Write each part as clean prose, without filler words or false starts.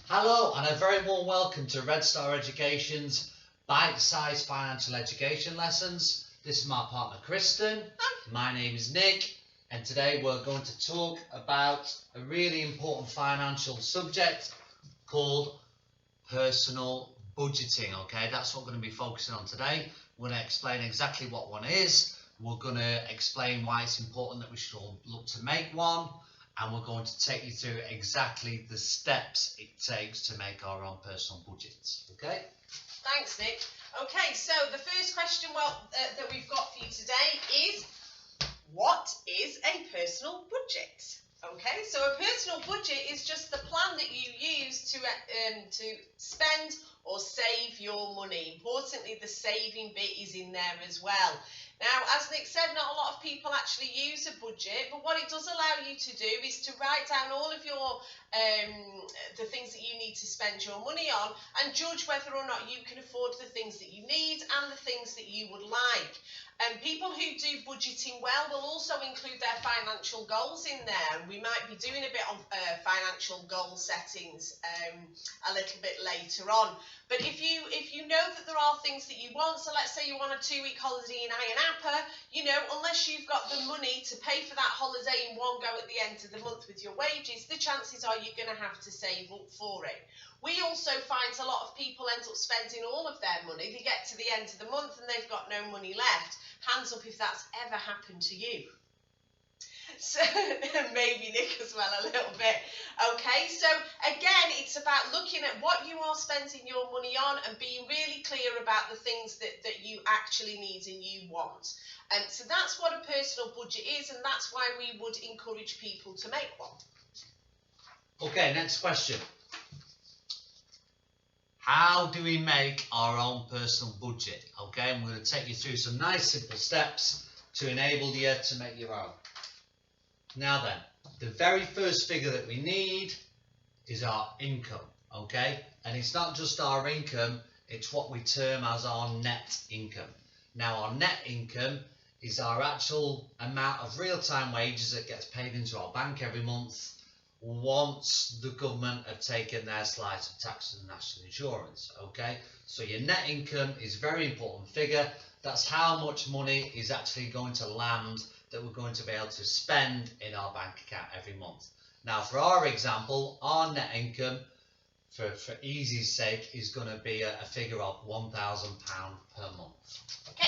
Hello and a very warm welcome to Red Star Education's Bite-Size Financial Education Lessons. This is my partner Kristen. My name is Nick, and today we're going to talk about a really important financial subject called personal budgeting. Okay, that's what we're going to be focusing on today. We're going to explain exactly what one is. We're going to explain why it's important that we should all look to make one. And we're going to take you through exactly the steps it takes to make our own personal budgets. Okay? Thanks, Nick. Okay, so the first question that we've got for you today is, what is a personal budget? Okay, so a personal budget is just the plan that you use to spend or save your money. Importantly, the saving bit is in there as well. Now, as Nick said, not a lot of people actually use a budget, but what it does allow you to do is to write down all of your the things that you need to spend your money on and judge whether or not you can afford the things that you need and the things that you would like. People who do budgeting well will also include their financial goals in there. We might be doing a bit on financial goal settings a little bit later on. But if you know that there are things that you want, so let's say you want a 2-week holiday in Ayia Napa, unless you've got the money to pay for that holiday in one go at the end of the month with your wages, the chances are you're going to have to save up for it. We also find a lot of people end up spending all of their money. They get to the end of the month and they've got no money left. Hands up if that's ever happened to you. So maybe Nick as well a little bit. Okay, so again, it's about looking at what you are spending your money on and being really clear about the things that you actually need and you want. So that's what a personal budget is, and that's why we would encourage people to make one. Okay, next question. How do we make our own personal budget? Okay, I'm going to take you through some nice simple steps to enable you to make your own. Now then, the very first figure that we need is our income, okay? And it's not just our income, it's what we term as our net income. Now, our net income is our actual amount of real-time wages that gets paid into our bank every month once the government have taken their slice of tax and national insurance, okay? So your net income is a very important figure. That's how much money is actually going to land that we're going to be able to spend in our bank account every month. Now, for our example, our net income, for easy's sake, is going to be a figure of £1,000 per month. Okay.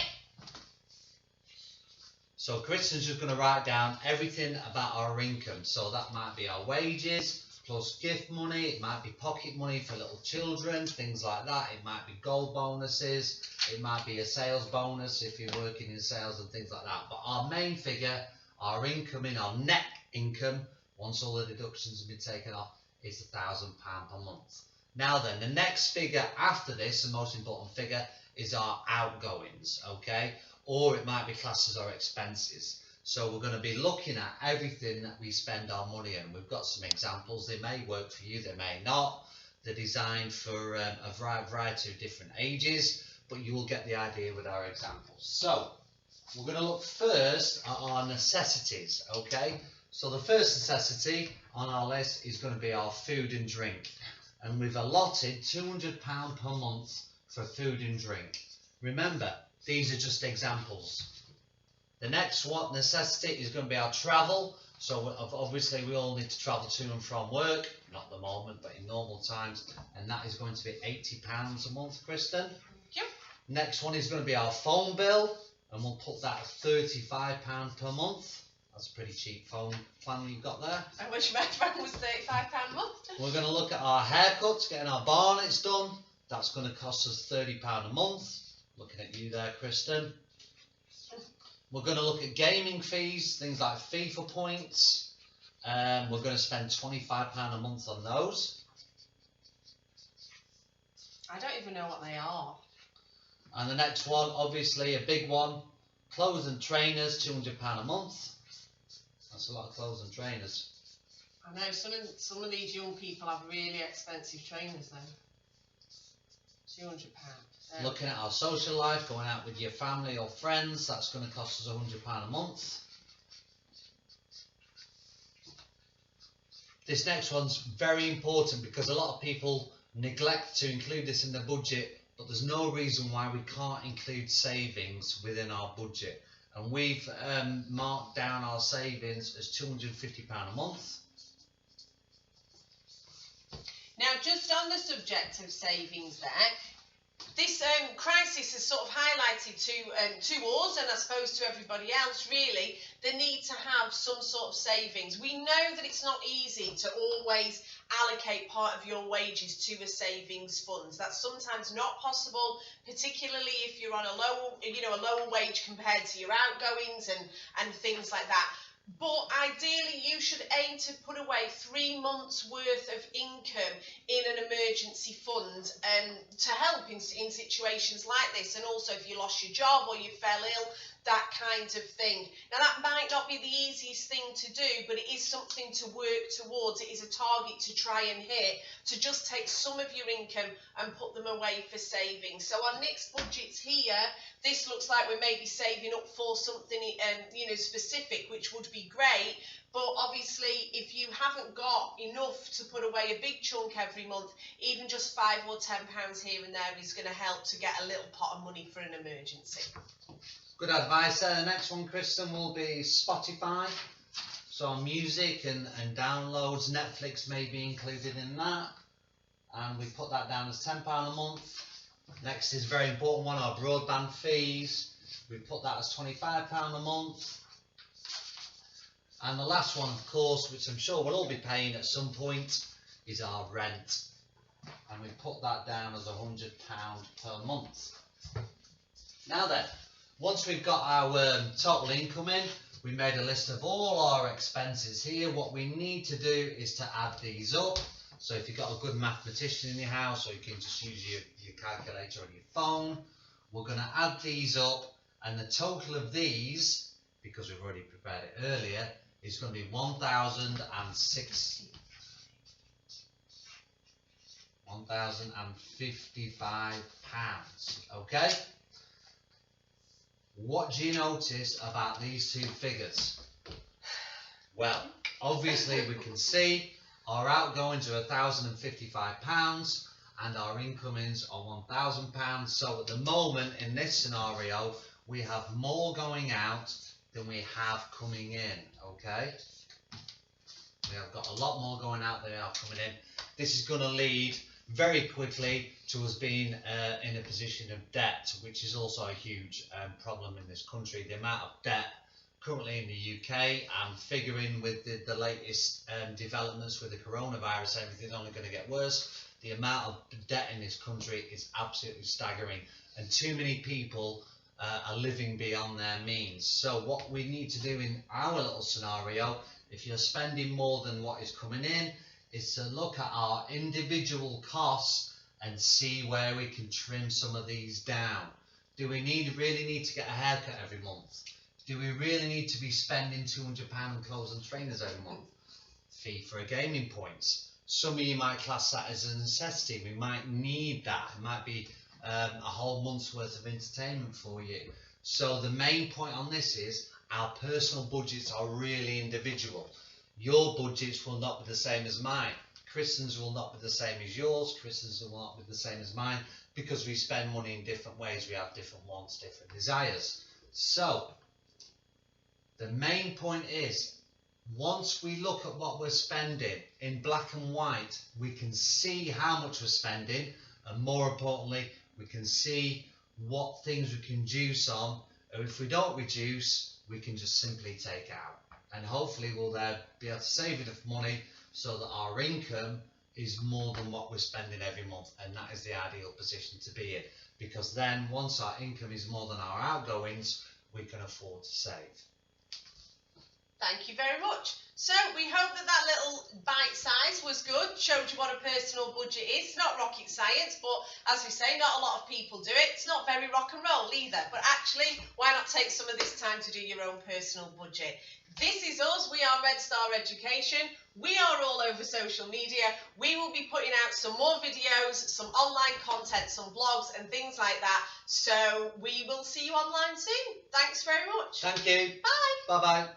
So Kristen's just going to write down everything about our income. So that might be our wages, plus gift money, it might be pocket money for little children, things like that. It might be gold bonuses, it might be a sales bonus if you're working in sales and things like that. But our main figure, our income in our net income, once all the deductions have been taken off, is £1,000 per month. Now then, the next figure after this, the most important figure, is our outgoings, okay? Or it might be classed as our expenses. So we're going to be looking at everything that we spend our money on. We've got some examples. They may work for you, they may not. They're designed for a variety of different ages, but you will get the idea with our examples. So we're going to look first at our necessities, okay? So the first necessity on our list is going to be our food and drink. And we've allotted £200 per month for food and drink. Remember, these are just examples. The next one necessity is going to be our travel. So obviously we all need to travel to and from work, not at the moment, but in normal times, and that is going to be £80 a month, Kristen. Yep. Next one is going to be our phone bill, and we'll put that at £35 per month. That's a pretty cheap phone plan you've got there. I wish my phone was £35 a month. We're going to look at our haircuts, getting our bonnets done. That's going to cost us £30 a month. Looking at you there, Kristen. We're going to look at gaming fees, things like FIFA points. We're going to spend £25 a month on those. I don't even know what they are. And the next one, obviously a big one, clothes and trainers, £200 a month. That's a lot of clothes and trainers. I know some of these young people have really expensive trainers though. £200. Looking at our social life, going out with your family or friends, that's going to cost us £100 a month. This next one's very important because a lot of people neglect to include this in the budget, but there's no reason why we can't include savings within our budget. And we've marked down our savings as £250 a month. Now, just on the subject of savings there, this crisis has sort of highlighted to us, and I suppose to everybody else really, the need to have some sort of savings. We know that it's not easy to always allocate part of your wages to a savings fund. That's sometimes not possible, particularly if you're on a lower wage compared to your outgoings and things like that. But ideally, you should aim to put away 3 months' worth of income in an emergency fund to help in situations like this. And also, if you lost your job or you fell ill, that kind of thing. Now, that might not be the easiest thing to do, but it is something to work towards. It is a target to try and hit, to just take some of your income and put them away for savings. So our next budget's here. This looks like we're maybe saving up for something specific, which would be great. But obviously, if you haven't got enough to put away a big chunk every month, even just £5 or £10 here and there is going to help to get a little pot of money for an emergency. Good advice there. The next one, Kristen, will be Spotify. So music and downloads, Netflix may be included in that. And we put that down as £10 a month. Next is a very important one, our broadband fees. We put that as £25 a month. And the last one, of course, which I'm sure we'll all be paying at some point, is our rent. And we put that down as £100 per month. Now then, once we've got our total income in, we made a list of all our expenses here. What we need to do is to add these up. So if you've got a good mathematician in your house, or you can just use your calculator on your phone, we're going to add these up, and the total of these, because we've already prepared it earlier, is going to be £1,055. Okay? What do you notice about these two figures? Well, obviously we can see our outgoings are £1,055 and our incomings are £1,000. So at the moment in this scenario, we have more going out than we have coming in. Okay? We have got a lot more going out than we are coming in. This is going to lead very quickly to us being in a position of debt, which is also a huge problem in this country. The amount of debt currently in the UK, and figuring with the latest developments with the coronavirus, everything's only going to get worse. The amount of debt in this country is absolutely staggering, and too many people are living beyond their means. So what we need to do in our little scenario, if you're spending more than what is coming in, is to look at our individual costs and see where we can trim some of these down. Do we really need to get a haircut every month? Do we really need to be spending £200 on clothes and trainers every month? Fee for a gaming points. Some of you might class that as a necessity. We might need that. It might be a whole month's worth of entertainment for you. So the main point on this is our personal budgets are really individual. Your budgets will not be the same as mine. Kristen's will not be the same as yours. Kristen's will not be the same as mine, because we spend money in different ways. We have different wants, different desires. So the main point is, once we look at what we're spending in black and white, we can see how much we're spending, and more importantly, we can see what things we can reduce on, or if we don't reduce, we can just simply take out. And hopefully we'll then be able to save enough money so that our income is more than what we're spending every month, and that is the ideal position to be in, because then once our income is more than our outgoings, we can afford to save. Thank you very much. So we hope that little bite size was good, showed you what a personal budget is. It's not rocket science, but as we say, not a lot of people do it. It's not very rock and roll either, but actually, why not take some of this time to do your own personal budget? This is us. We are Red Star Education. We are all over social media. We will be putting out some more videos, some online content, some blogs and things like that. So we will see you online soon. Thanks very much. Thank you. Bye. Bye-bye.